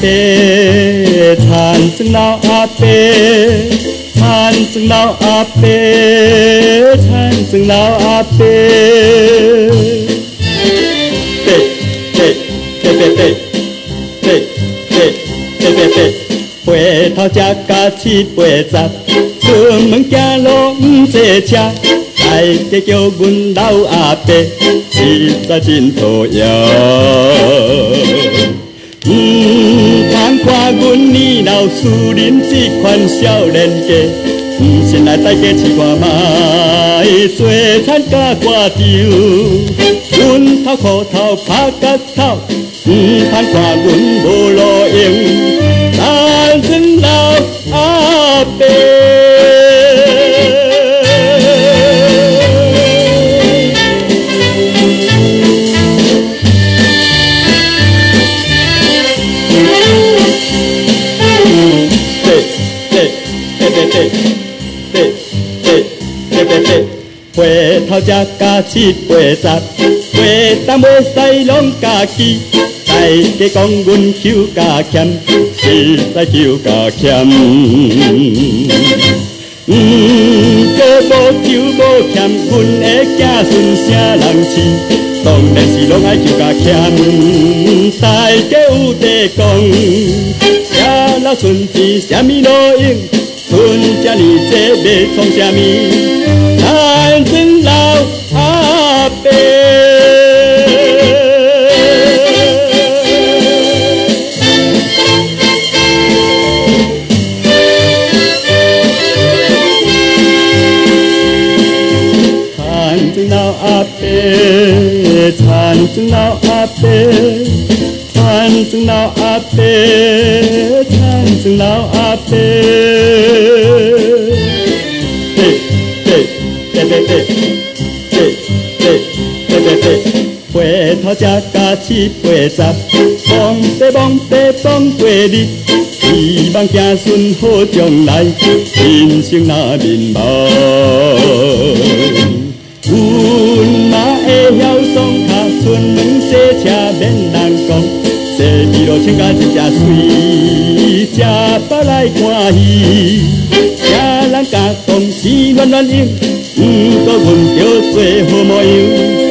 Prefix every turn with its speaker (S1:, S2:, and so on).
S1: 田庄老阿伯，田庄老阿伯，田庄老阿伯。八头吃甲七八十，出门行路唔坐车，大家叫阮老阿伯，实在真讨厌。通看阮年老思念这款少年家，先来大家试看卖，做餐甲歌手，阮头裤头拍甲头，通看阮无路用。田庄老阿伯，花头吃甲七八十，花担袂使拢家己。大家讲阮求甲欠，实在求甲欠。个无求无欠，阮的子孙啥人饲？当然是拢爱求甲欠。大家有地讲，吃老春天啥物路用？春遮尼济，要创啥物？田庄老阿伯。老阿伯，田庄老阿伯，田庄老阿伯，田庄老阿伯。花头吃甲七八十，忙过日，希望子孙好将来，人生那面貌。阮嘛会晓送脚，出门坐车免人讲，坐美路穿甲真正水，吃饱来看戏，听人甲讲是软软硬，不过阮着做好模样。